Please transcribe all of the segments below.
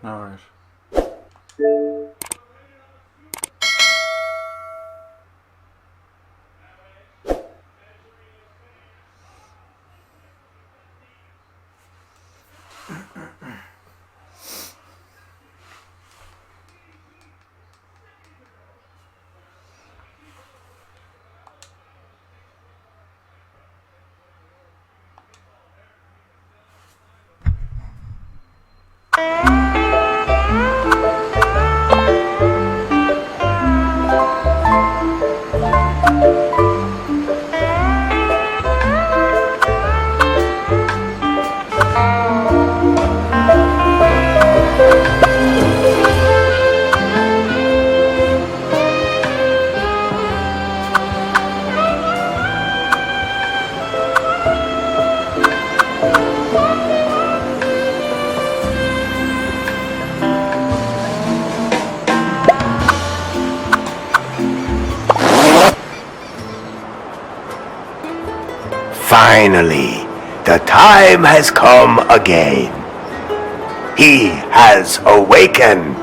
Alright. Finally, the time has come again. He has awakened.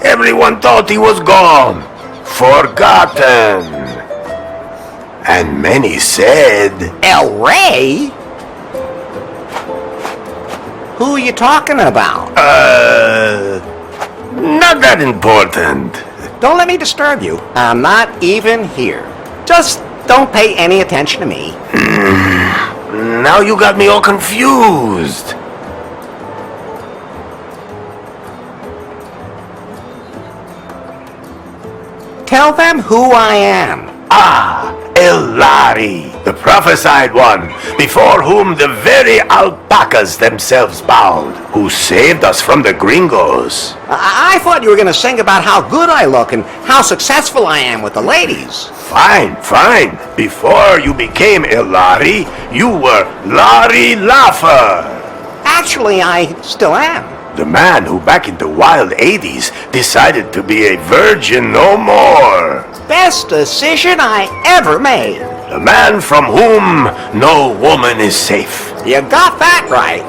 Everyone thought he was gone, forgotten. And many said, El Rey? Who are you talking about? Not that important. Don't let me disturb you. I'm not even here. Just don't pay any attention to me. Now you got me all confused. Tell them who I am. Elari, the prophesied one, before whom the very alpacas themselves bowed, who saved us from the gringos. I thought you were going to sing about how good I look and how successful I am with the ladies. Fine. Before you became Elari, you were Larry Laffer. Actually, I still am. The man who back in the wild 80s decided to be a virgin no more. Best decision I ever made. The man from whom no woman is safe. You got that right.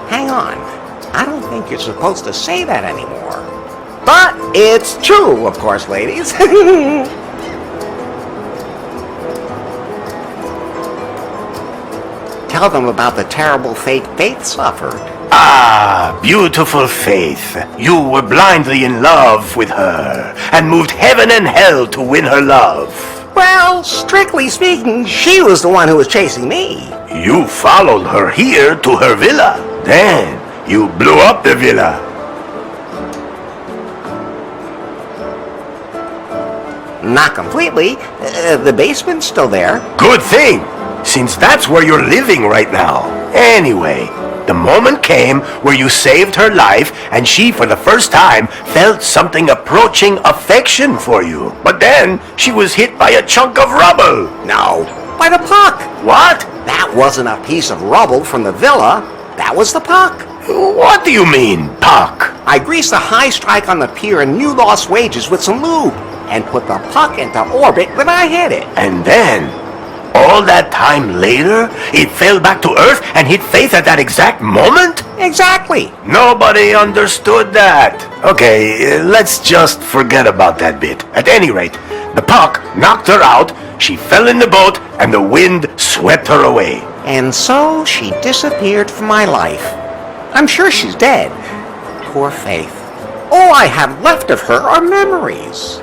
Hang on. I don't think you're supposed to say that anymore. But it's true, of course, ladies. Tell them about the terrible fate Faith suffered. Beautiful Faith. You were blindly in love with her and moved heaven and hell to win her love. Well, strictly speaking, she was the one who was chasing me. You followed her here to her villa. Then you blew up the villa. Not completely. The basement's still there. Good thing, since that's where you're living right now. Anyway, the moment came where you saved her life and she for the first time felt something approaching affection for you. But then she was hit by a chunk of rubble. No, by the puck. What? That wasn't a piece of rubble from the villa. That was the puck. What do you mean, puck? I greased the high strike on the pier in New Lost Wages with some lube and put the puck into orbit when I hit it. And then, all that time later, it fell back to Earth and hit Faith at that exact moment? Exactly. Nobody understood that. Okay, let's just forget about that bit. At any rate, the puck knocked her out, she fell in the boat, and the wind swept her away. And so she disappeared from my life. I'm sure she's dead. Poor Faith. All I have left of her are memories.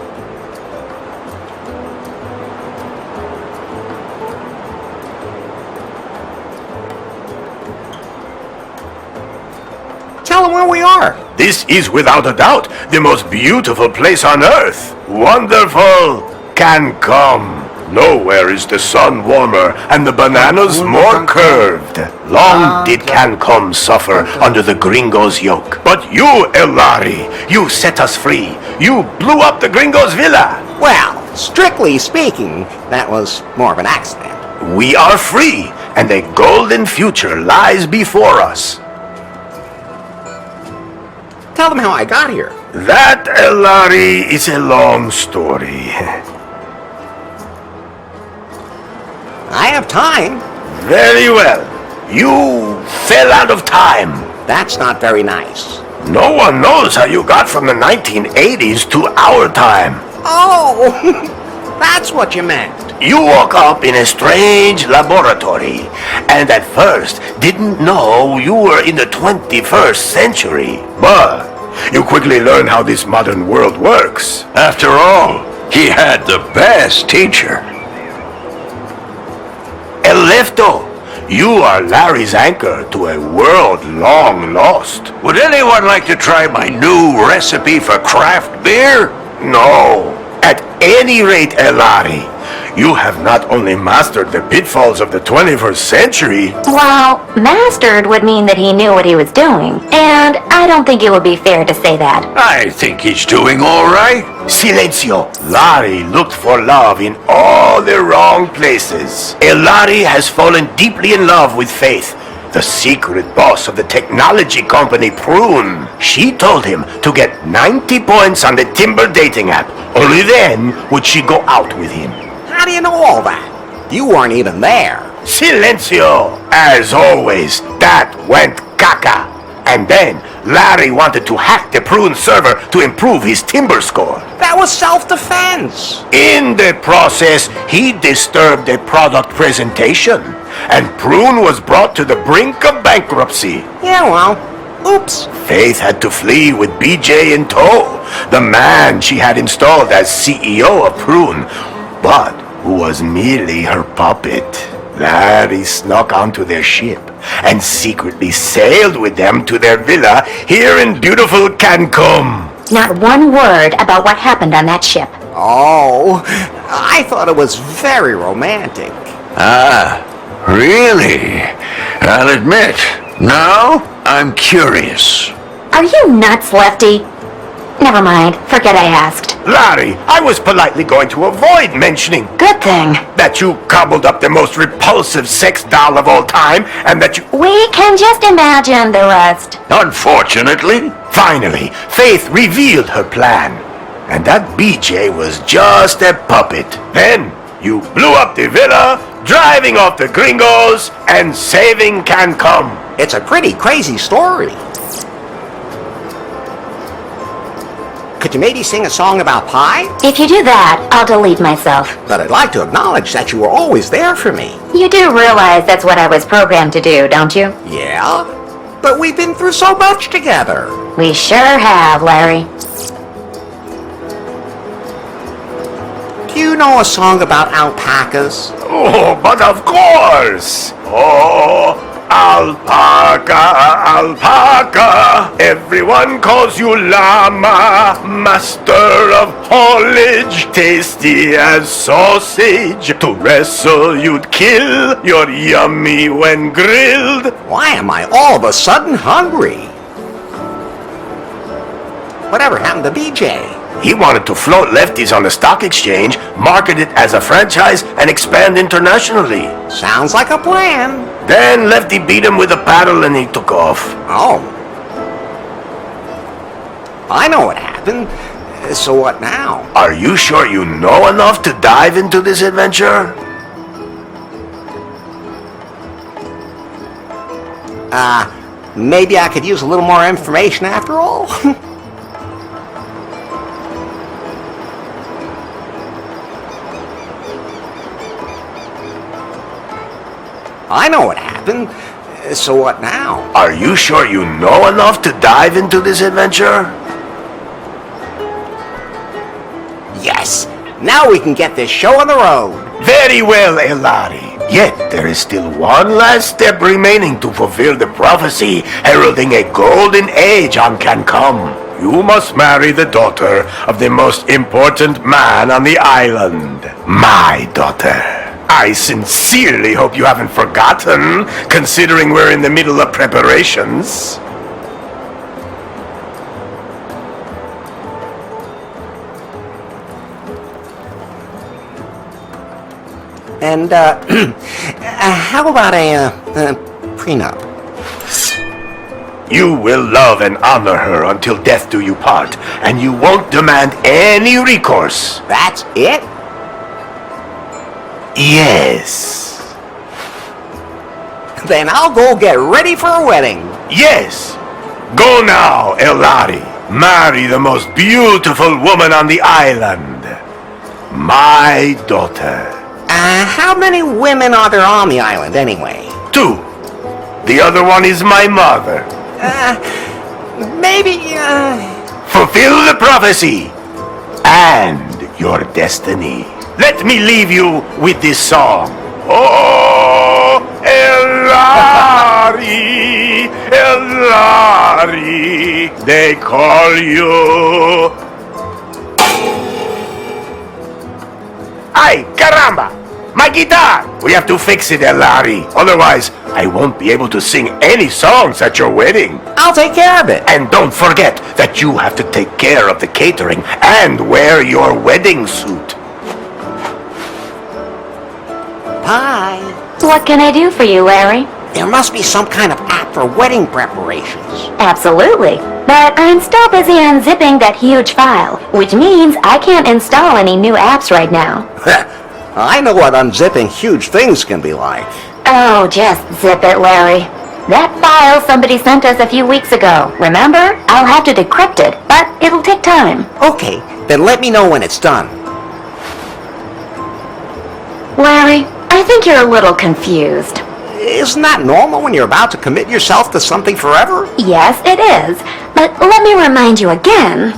Tell them where we are. This is without a doubt the most beautiful place on Earth. Wonderful Cancun. Nowhere is the sun warmer and the bananas more curved. Long did Cancun suffer under the gringos' yoke. But you, Elari, you set us free. You blew up the gringos' villa. Well, strictly speaking, that was more of an accident. We are free, and a golden future lies before us. Tell them how I got here. That, Elari, is a long story. I have time. Very well. You fell out of time. That's not very nice. No one knows how you got from the 1980s to our time. Oh, that's what you meant. You woke up in a strange laboratory, and at first didn't know you were in the 21st century. But you quickly learn how this modern world works. After all, he had the best teacher. Elefto, you are Larry's anchor to a world long lost. Would anyone like to try my new recipe for craft beer? No. At any rate, Larry, you have not only mastered the pitfalls of the 21st century. Well, mastered would mean that he knew what he was doing, and I don't think it would be fair to say that. I think he's doing all right. Silencio. Larry looked for love in all the wrong places. Larry has fallen deeply in love with Faith, the secret boss of the technology company Prune. She told him to get 90 points on the Timber dating app. Only then would she go out with him. How do you know all that? You weren't even there. Silencio! As always, that went caca. And then Larry wanted to hack the Prune server to improve his Timber score. That was self-defense. In the process, he disturbed the product presentation, and Prune was brought to the brink of bankruptcy. Yeah, well, oops. Faith had to flee with BJ in tow, the man she had installed as CEO of Prune, but who was merely her puppet. Larry snuck onto their ship and secretly sailed with them to their villa here in beautiful Cancun. Not one word about what happened on that ship. Oh, I thought it was very romantic. Ah, really? I'll admit, now I'm curious. Are you nuts, Lefty? Never mind. Forget I asked. Larry, I was politely going to avoid mentioning Good thing. that you cobbled up the most repulsive sex doll of all time, and that you... We can just imagine the rest. Unfortunately, Finally, Faith revealed her plan, and that BJ was just a puppet. Then, you blew up the villa, driving off the gringos, and saving Cancun. It's a pretty crazy story. Could you maybe sing a song about pie? If you do that, I'll delete myself. But I'd like to acknowledge that you were always there for me. You do realize that's what I was programmed to do, don't you? Yeah? But we've been through so much together. We sure have, Larry. Do you know a song about alpacas? Oh, but of course! Oh, alpaca, alpaca, everyone calls you llama, master of haulage, tasty as sausage. To wrestle you'd kill, you're yummy when grilled. Why am I all of a sudden hungry? Whatever happened to BJ? He wanted to float lefties on the stock exchange, market it as a franchise, and expand internationally. Sounds like a plan. Then Lefty beat him with a paddle and he took off. Oh. I know what happened. So what now? Are you sure you know enough to dive into this adventure? Maybe I could use a little more information after all? I know what happened. So what now? Are you sure you know enough to dive into this adventure? Yes! Now we can get this show on the road. Very well, Elari. Yet there is still one last step remaining to fulfill the prophecy heralding a golden age on Cancun. You must marry the daughter of the most important man on the island. My daughter. I sincerely hope you haven't forgotten, considering we're in the middle of preparations. And, how about a prenup? You will love and honor her until death do you part, and you won't demand any recourse. That's it? Yes. Then I'll go get ready for a wedding. Yes. Go now, Elari. Marry the most beautiful woman on the island. My daughter. How many women are there on the island anyway? 2. The other one is my mother. Maybe, Fulfill the prophecy and your destiny. Let me leave you with this song. Oh, Elari, Elari, they call you. Ay, caramba! My guitar! We have to fix it, Elari. Otherwise, I won't be able to sing any songs at your wedding. I'll take care of it. And don't forget that you have to take care of the catering and wear your wedding suit. Pie. What can I do for you, Larry? There must be some kind of app for wedding preparations. Absolutely. But I'm still busy unzipping that huge file, which means I can't install any new apps right now. I know what unzipping huge things can be like. Oh, just zip it, Larry. That file somebody sent us a few weeks ago, remember? I'll have to decrypt it, but it'll take time. Okay, then let me know when it's done. Larry, I think you're a little confused. Isn't that normal when you're about to commit yourself to something forever? Yes, it is. But let me remind you again.